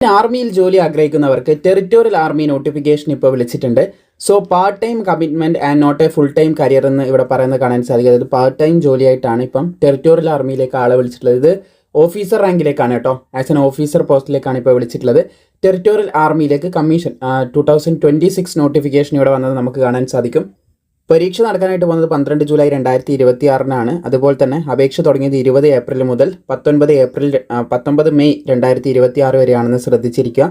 ആർമിയിൽ ജോലി ആഗ്രഹിക്കുന്നവർക്ക് ടെറിറ്റോറിയൽ ആർമി നോട്ടിഫിക്കേഷൻ ഇപ്പോൾ വിളിച്ചിട്ടുണ്ട്. So part time commitment and not a full time career എന്ന് ഇവിടെ പറയുന്നത് കാണാൻ സാധിക്കും. അതായത് പാർട്ട് ടൈം ജോലിയായിട്ടാണ് ഇപ്പം ടെറിറ്റോറിയൽ ആർമിയിലേക്ക് ആളെ വിളിച്ചിട്ടുള്ളത്. ഇത് ഓഫീസർ റാങ്കിലേക്കാണ് കേട്ടോ. ആസ് എൻ ഓഫീസർ പോസ്റ്റിലേക്കാണ് ഇപ്പോൾ വിളിച്ചിട്ടുള്ളത്. ടെറിറ്റോറിയൽ ആർമിയിലേക്ക് കമ്മീഷൻ 2026 നോട്ടിഫിക്കേഷൻ ഇവിടെ വന്നത് നമുക്ക് കാണാൻ സാധിക്കും. പരീക്ഷ നടക്കാനായിട്ട് പോകുന്നത് 12 ജൂലൈ 2026 അതുപോലെ തന്നെ അപേക്ഷ തുടങ്ങിയത് 20 ഏപ്രിൽ മുതൽ 19 മെയ് 2026 വരെയാണെന്ന് ശ്രദ്ധിച്ചിരിക്കുക.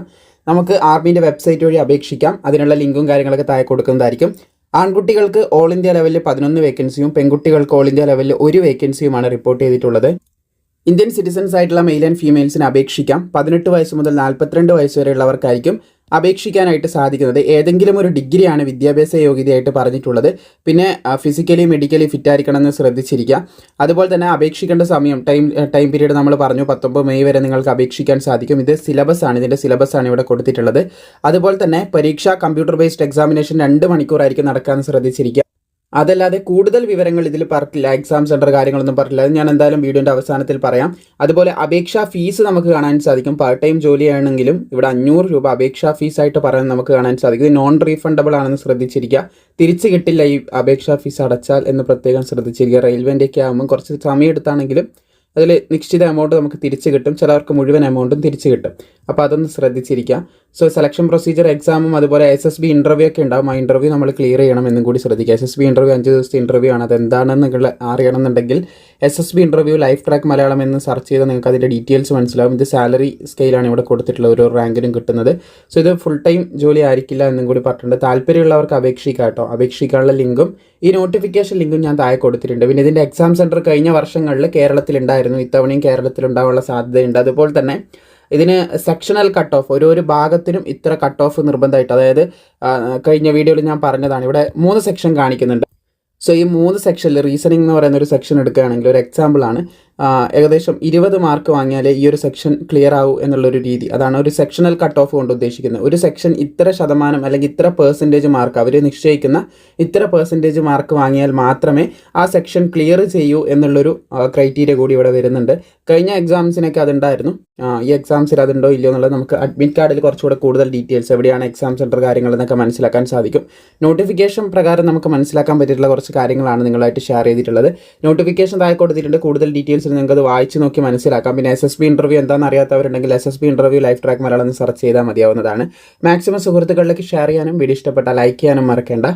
നമുക്ക് ആർമിൻ്റെ വെബ്സൈറ്റ് വഴി അപേക്ഷിക്കാം. അതിനുള്ള ലിങ്കും കാര്യങ്ങളൊക്കെ താഴെ കൊടുക്കുന്നതായിരിക്കും. ആൺകുട്ടികൾക്ക് ഓൾ ഇന്ത്യ ലെവലിൽ 11 വേക്കൻസിയും പെൺകുട്ടികൾക്ക് ഓൾ ഇന്ത്യ ലെവലിൽ 1 വേക്കൻസിയുമാണ് റിപ്പോർട്ട് ചെയ്തിട്ടുള്ളത്. ഇന്ത്യൻ സിറ്റിസൺസ് ആയിട്ടുള്ള മെയിൽ ആൻഡ് ഫീമെയിൽസിന് അപേക്ഷിക്കാം. 18 വയസ്സ് മുതൽ 42 വയസ്സ് വരെയുള്ളവർക്കായിരിക്കും അപേക്ഷിക്കാനായിട്ട് സാധിക്കുന്നത്. ഏതെങ്കിലും ഒരു ഡിഗ്രിയാണ് വിദ്യാഭ്യാസ യോഗ്യതയായിട്ട് പറഞ്ഞിട്ടുള്ളത്. പിന്നെ ഫിസിക്കലി മെഡിക്കലി ഫിറ്റ് ആയിരിക്കണം എന്ന് ശ്രദ്ധിച്ചിരിക്കുക. അതുപോലെ തന്നെ അപേക്ഷിക്കേണ്ട സമയം ടൈം പീരീഡ് നമ്മൾ പറഞ്ഞു 19 മെയ് വരെ നിങ്ങൾക്ക് അപേക്ഷിക്കാൻ സാധിക്കും. ഇത് ഇതിൻ്റെ സിലബസാണ് ഇവിടെ കൊടുത്തിട്ടുള്ളത്. അതുപോലെ തന്നെ പരീക്ഷ കമ്പ്യൂട്ടർ ബേസ്ഡ് എക്സാമിനേഷൻ 2 മണിക്കൂറായിരിക്കും നടക്കാമെന്ന് ശ്രദ്ധിച്ചിരിക്കുക. അതല്ലാതെ കൂടുതൽ വിവരങ്ങൾ ഇതിൽ പറഞ്ഞിട്ടില്ല. എക്സാം സെൻറ്റർ കാര്യങ്ങളൊന്നും പറഞ്ഞില്ല. അത് ഞാൻ എന്തായാലും വീഡിയോൻ്റെ അവസാനത്തിൽ പറയാം. അതുപോലെ അപേക്ഷാ ഫീസ് നമുക്ക് കാണാൻ സാധിക്കും. പാർട്ട് ടൈം ജോലിയാണെങ്കിലും ഇവിടെ 500 രൂപ അപേക്ഷാ ഫീസായിട്ട് പറയുന്നത് നമുക്ക് കാണാൻ സാധിക്കും. ഇത് നോൺ റീഫണ്ടബിൾ ആണെന്ന് ശ്രദ്ധിച്ചിരിക്കുക. തിരിച്ച് കിട്ടില്ല ഈ അപേക്ഷാ ഫീസ് അടച്ചാൽ എന്ന് പ്രത്യേകം ശ്രദ്ധിച്ചിരിക്കുക. റെയിൽവേൻ്റെയൊക്കെ ആകുമ്പോൾ കുറച്ച് സമയം എടുത്താണെങ്കിലും അതിൽ നിശ്ചിത എമൗണ്ട് നമുക്ക് തിരിച്ച് കിട്ടും. ചിലവർക്ക് മുഴുവൻ എമൗണ്ടും തിരിച്ച് കിട്ടും. അപ്പോൾ അതൊന്ന് ശ്രദ്ധിച്ചിരിക്കുക. സോ സെലക്ഷൻ പ്രൊസീജിയർ എക്സാമും അതുപോലെ SSB ഇൻ്റർവ്യൂ ഒക്കെ ഉണ്ടാകും. ആ ഇൻ്റർവ്യൂ നമ്മൾ ക്ലിയർ ചെയ്യണം എന്നും കൂടി ശ്രദ്ധിക്കുക. SSB ഇൻ്റർവ്യൂ 5 ദിവസത്തെ ഇൻ്റർവ്യൂ ആണ്. അതെന്താണെന്ന് അറിയണമെന്നുണ്ടെങ്കിൽ SSB interview life track Malayalam എന്ന് സെർച്ച് ചെയ്താൽ നിങ്ങൾക്ക് അതിൻ്റെ ഡീറ്റെയിൽസ് മനസ്സിലാവും. ഇത് സാലറി സ്കെയിലാണ് ഇവിടെ കൊടുത്തിട്ടുള്ളത്, ഓരോ റാങ്കിനും കിട്ടുന്നത്. സോ ഇത് ഫുൾ ടൈം ജോലി ആയിരിക്കില്ല എന്നും കൂടി പറഞ്ഞിട്ടുണ്ട്. താല്പര്യമുള്ളവർക്ക് അപേക്ഷിക്കാം കേട്ടോ. അപേക്ഷിക്കാനുള്ള ലിങ്കും ഈ നോട്ടിഫിക്കേഷൻ ലിങ്കും ഞാൻ താഴെ കൊടുത്തിട്ടുണ്ട്. പിന്നെ ഇതിൻ്റെ എക്സാം സെൻറ്റർ കഴിഞ്ഞ വർഷങ്ങളിൽ കേരളത്തിലുണ്ടായിരുന്നു. ഇത്തവണയും കേരളത്തിലുണ്ടാവാനുള്ള സാധ്യതയുണ്ട്. അതുപോലെ തന്നെ ഇതിന് സെക്ഷണൽ കട്ട് ഓഫ് ഓരോ ഭാഗത്തിനും ഇത്ര കട്ട് ഓഫ് നിർബന്ധമായിട്ട്, അതായത് കഴിഞ്ഞ വീഡിയോയിൽ ഞാൻ പറഞ്ഞതാണ്. ഇവിടെ 3 സെക്ഷൻ കാണിക്കുന്നുണ്ട്. സോ ഈ 3 സെക്ഷനിൽ റീസണിംഗ് എന്ന് പറയുന്ന ഒരു സെക്ഷൻ എടുക്കുകയാണെങ്കിൽ ഒരു എക്സാമ്പിളാണ്, ഏകദേശം 20 മാർക്ക് വാങ്ങിയാലേ ഈ ഒരു സെക്ഷൻ ക്ലിയർ ആവൂ എന്നുള്ളൊരു രീതി. അതാണ് ഒരു സെക്ഷണൽ കട്ട് ഓഫ് കൊണ്ട് ഉദ്ദേശിക്കുന്നത്. ഒരു സെക്ഷൻ ഇത്ര ശതമാനം അല്ലെങ്കിൽ ഇത്ര പെർസെൻറ്റേജ് മാർക്ക് അവർ നിശ്ചയിക്കുന്ന ഇത്ര പെർസെൻറ്റേജ് മാർക്ക് വാങ്ങിയാൽ മാത്രമേ ആ സെക്ഷൻ ക്ലിയർ ചെയ്യൂ എന്നുള്ളൊരു ക്രൈറ്റീരിയ കൂടി ഇവിടെ വരുന്നുണ്ട്. കഴിഞ്ഞ എക്സാംസിനൊക്കെ അതുണ്ടായിരുന്നു. ഈ എക്സാംസിൽ അതുണ്ടോ ഇല്ലയോ എന്നുള്ളത് നമുക്ക് അഡ്മിറ്റ് കാർഡിൽ കുറച്ചുകൂടെ കൂടുതൽ ഡീറ്റെയിൽസ് എവിടെയാണ് എക്സാം സെൻറ്റർ കാര്യങ്ങളെന്നൊക്കെ മനസ്സിലാക്കാൻ സാധിക്കും. നോട്ടിഫിക്കേഷൻ പ്രകാരം നമുക്ക് മനസ്സിലാക്കാൻ പറ്റിയിട്ടുള്ള കുറച്ച് കാര്യങ്ങളാണ് നിങ്ങളായിട്ട് ഷെയർ ചെയ്തിട്ടുള്ളത്. നോട്ടിഫിക്കേഷൻ താഴെ കൊടുത്തിട്ടുണ്ട്. കൂടുതൽ ഡീറ്റെയിൽസ് നിങ്ങൾക്ക് അത് വായിച്ച് നോക്കി മനസ്സിലാക്കാം. പിന്നെ SSB ഇൻ്റർവ്യൂ എന്താണെന്ന് അറിയാത്തവരുണ്ടെങ്കിൽ SSB interview life track Malayalam എന്ന് സെർച്ച് ചെയ്താൽ മതിയാവുന്നതാണ്. മാക്സിമം സുഹൃത്തുക്കളിലേക്ക് ഷെയർ ചെയ്യാനും വീഡിയോ ഇഷ്ടപ്പെട്ടാൽ ലൈക്ക് ചെയ്യാനും മറക്കേണ്ട.